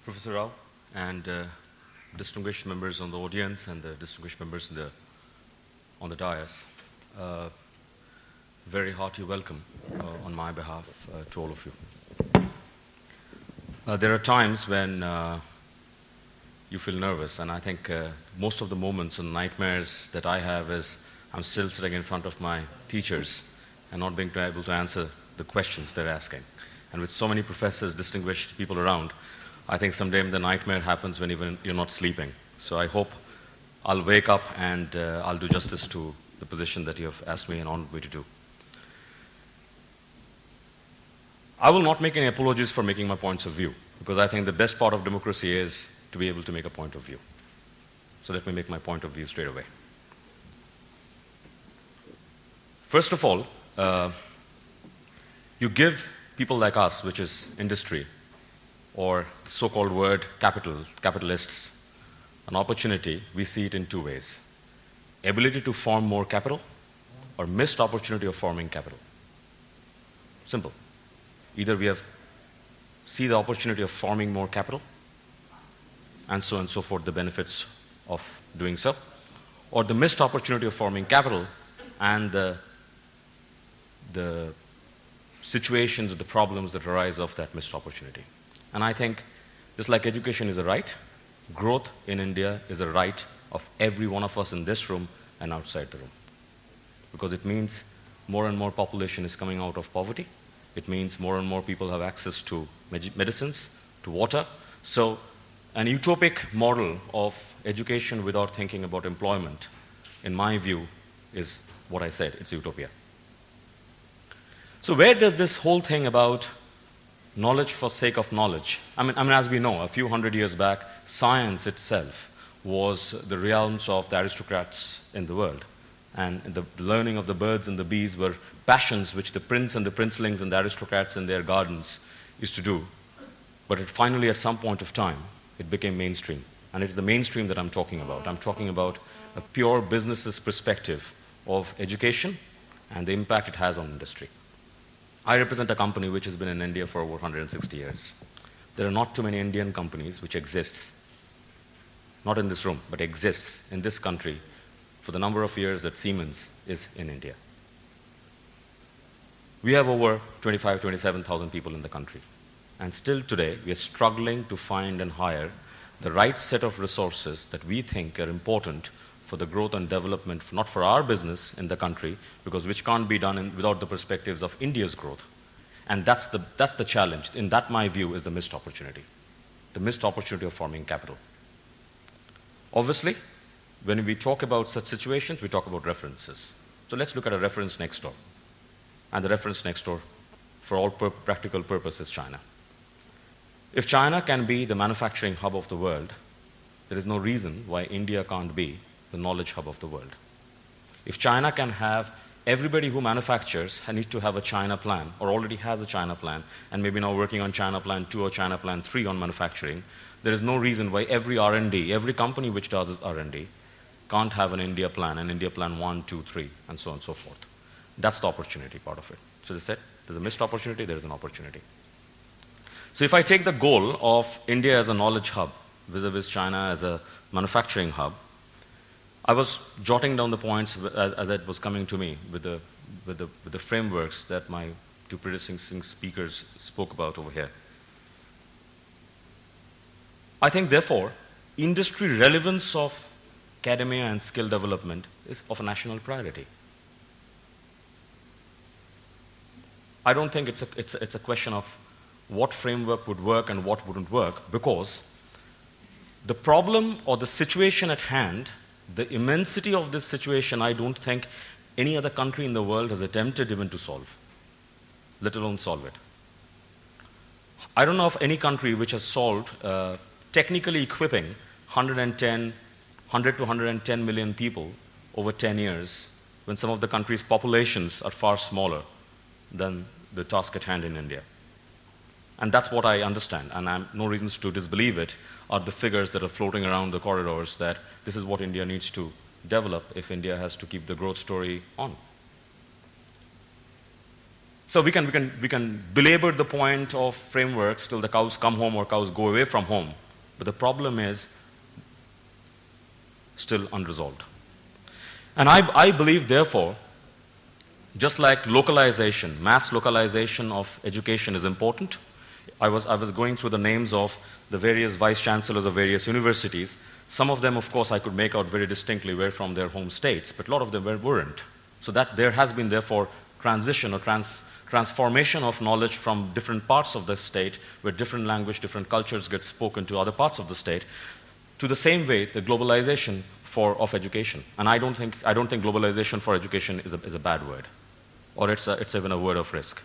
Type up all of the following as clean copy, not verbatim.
Professor Rao and distinguished members on the audience and the distinguished members on the dais. Uh, Very hearty welcome on my behalf to all of you. There are times when you feel nervous, and I think most of the moments and nightmares that I have is I'm still sitting in front of my teachers and not being able to answer the questions they're asking. And with so many professors, distinguished people around, I think someday the nightmare happens when even you're not sleeping. So I hope I'll wake up and I'll do justice to the position that you have asked me and honored me to do. I will not make any apologies for making my points of view, because I think the best part of democracy is to be able to make a point of view. So let me make my point of view straight away. First of all, you give people like us, which is industry, or the so-called word capitalists, an opportunity. We see it in two ways: ability to form more capital, or missed opportunity of forming capital. Simple. Either we see the opportunity of forming more capital, and so forth, the benefits of doing so, or the missed opportunity of forming capital and the situations, the problems that arise of that missed opportunity. And I think, just like education is a right, growth in India is a right of every one of us in this room and outside the room. Because it means more and more population is coming out of poverty. It means more and more people have access to medicines, to water. So an utopic model of education without thinking about employment, in my view, is what I said, it's utopia. So where does this whole thing about knowledge for sake of knowledge? I mean, as we know, a few hundred years back, science itself was the realms of the aristocrats in the world. And the learning of the birds and the bees were passions which the prince and the princelings and the aristocrats in their gardens used to do. But it finally, at some point of time, it became mainstream. And it's the mainstream that I'm talking about. I'm talking about a pure business's perspective of education and the impact it has on industry. I represent a company which has been in India for over 160 years. There are not too many Indian companies which exists, not in this room, but exists in this country for the number of years that Siemens is in India. We have over 27,000 people in the country. And still today, we are struggling to find and hire the right set of resources that we think are important for the growth and development, not for our business in the country, because which can't be done without the perspectives of India's growth. And that's the challenge. In that, my view, is the missed opportunity of forming capital. Obviously, when we talk about such situations, we talk about references. So let's look at a reference next door. And the reference next door, for all practical purposes, is China. If China can be the manufacturing hub of the world, there is no reason why India can't be the knowledge hub of the world. If China can have everybody who manufactures needs to have a China plan, or already has a China plan, and maybe now working on China Plan 2 or China Plan 3 on manufacturing, there is no reason why every R&D, every company which does R&D, can't have an India plan, an India plan 1, 2, 3, and so on and so forth. That's the opportunity part of it. So as I said, there's a missed opportunity, there is an opportunity. So if I take the goal of India as a knowledge hub, vis-a-vis China as a manufacturing hub, I was jotting down the points as it was coming to me with the frameworks that my two predecessing speakers spoke about over here. I think, therefore, industry relevance of academia and skill development is of a national priority. I don't think it's a question of what framework would work and what wouldn't work, because the problem or the situation at hand, the immensity of this situation, I don't think any other country in the world has attempted even to solve, let alone solve it. I don't know of any country which has solved technically equipping 100 to 110 million people over 10 years, when some of the country's populations are far smaller than the task at hand in India. And that's what I understand, and I have no reasons to disbelieve it, are the figures that are floating around the corridors that this is what India needs to develop if India has to keep the growth story on. So we can belabor the point of frameworks till the cows come home or cows go away from home. But the problem is still unresolved. And I believe, therefore, just like localization, mass localization of education is important. I was going through the names of the various vice chancellors of various universities. Some of them, of course, I could make out very distinctly were from their home states, but a lot of them weren't. So that there has been, therefore, transition or transformation of knowledge from different parts of the state, where different language, different cultures get spoken to other parts of the state, to the same way the globalization of education. And I don't think globalization for education is a bad word, or it's even a word of risk.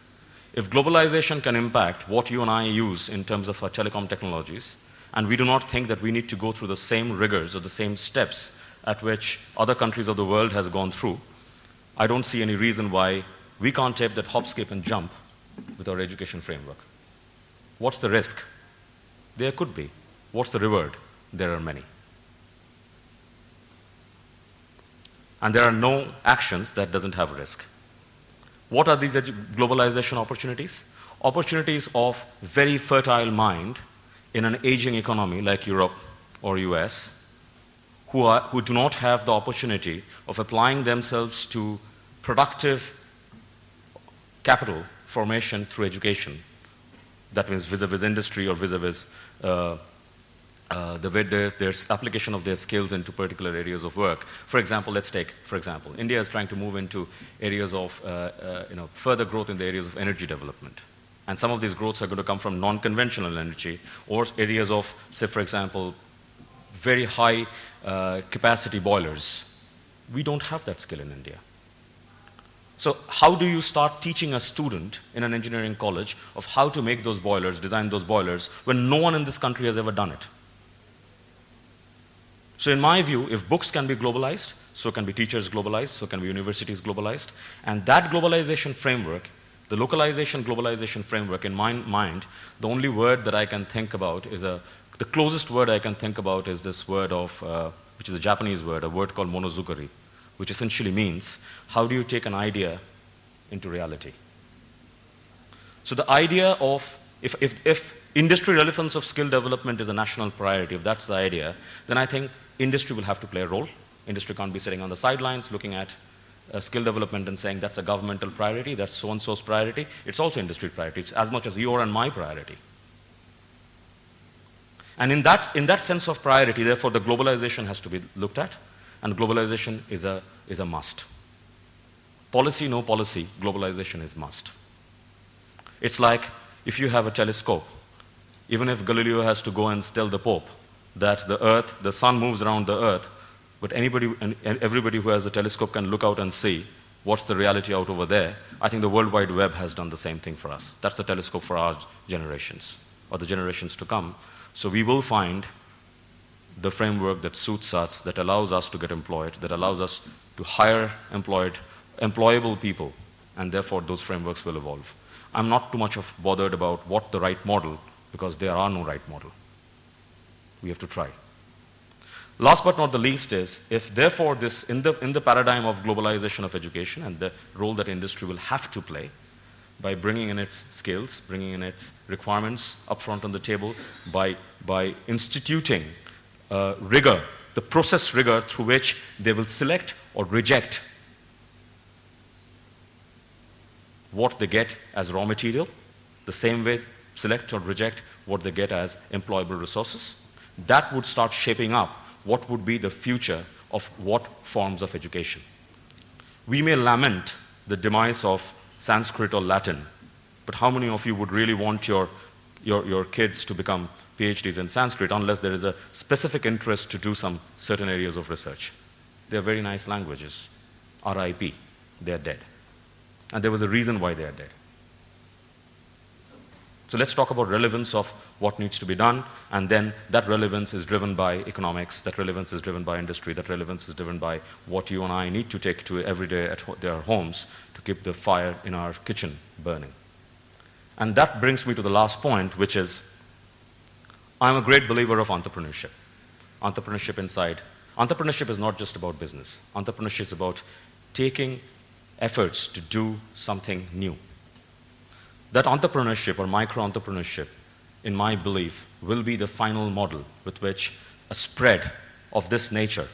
If globalization can impact what you and I use in terms of our telecom technologies, and we do not think that we need to go through the same rigors or the same steps at which other countries of the world has gone through, I don't see any reason why we can't take that hop, skip, and jump with our education framework. What's the risk? There could be. What's the reward? There are many. And there are no actions that doesn't have risk. What are these globalization opportunities? Opportunities of very fertile mind in an aging economy like Europe or US, who do not have the opportunity of applying themselves to productive capital formation through education. That means vis-a-vis industry or vis-a-vis the way their application of their skills into particular areas of work. For example, let's take, India is trying to move into areas of further growth in the areas of energy development. And some of these growths are going to come from non-conventional energy, or areas of, say, for example, very high capacity boilers. We don't have that skill in India. So how do you start teaching a student in an engineering college of how to make those boilers, design those boilers, when no one in this country has ever done it? So in my view, if books can be globalized, so can be teachers globalized, so can be universities globalized. And that globalization framework, the localization globalization framework, in my mind, the only word that I can think about is the closest word I can think about is this word of, which is a Japanese word, a word called monozukuri, which essentially means, how do you take an idea into reality? So the idea of, if industry relevance of skill development is a national priority, if that's the idea, then I think industry will have to play a role. Industry can't be sitting on the sidelines looking at skill development and saying that's a governmental priority, that's so-and-so's priority. It's also industry priority. It's as much as your and my priority. And in that sense of priority, therefore, the globalization has to be looked at, and globalization is a must. Policy, no policy, globalization is must. It's like if you have a telescope, even if Galileo has to go and tell the Pope that the sun moves around the earth, but anybody and everybody who has a telescope can look out and see what's the reality out over there. I think the World Wide Web has done the same thing for us. That's the telescope for our generations, or the generations to come. So we will find the framework that suits us, that allows us to get employed, that allows us to hire employable people, and therefore those frameworks will evolve. I'm not too much bothered about what the right model, because there are no right model. We have to try. Last but not the least is, if therefore this, in the paradigm of globalization of education and the role that industry will have to play, by bringing in its skills, bringing in its requirements upfront on the table, by instituting rigor, the process rigor through which they will select or reject what they get as raw material, the same way select or reject what they get as employable resources. That would start shaping up what would be the future of what forms of education. We may lament the demise of Sanskrit or Latin, but how many of you would really want your kids to become PhDs in Sanskrit unless there is a specific interest to do some certain areas of research? They are very nice languages. RIP, they are dead. And there was a reason why they are dead. So let's talk about relevance of what needs to be done, and then that relevance is driven by economics, that relevance is driven by industry, that relevance is driven by what you and I need to take to every day at their homes to keep the fire in our kitchen burning. And that brings me to the last point, which is, I'm a great believer of entrepreneurship. Entrepreneurship is not just about business. Entrepreneurship is about taking efforts to do something new. That entrepreneurship or micro-entrepreneurship, in my belief, will be the final model with which a spread of this nature,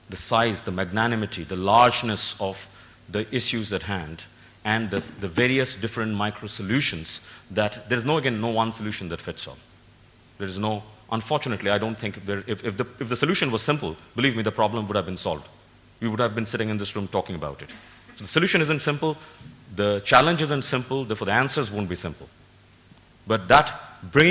the size, the magnanimity, the largeness of the issues at hand, and the various different micro-solutions that there is no, again, no one solution that fits all. There is no, unfortunately, I don't think, if the solution was simple, believe me, the problem would have been solved. We would have been sitting in this room talking about it. So the solution isn't simple, the challenge isn't simple, therefore the answers won't be simple. But that bringing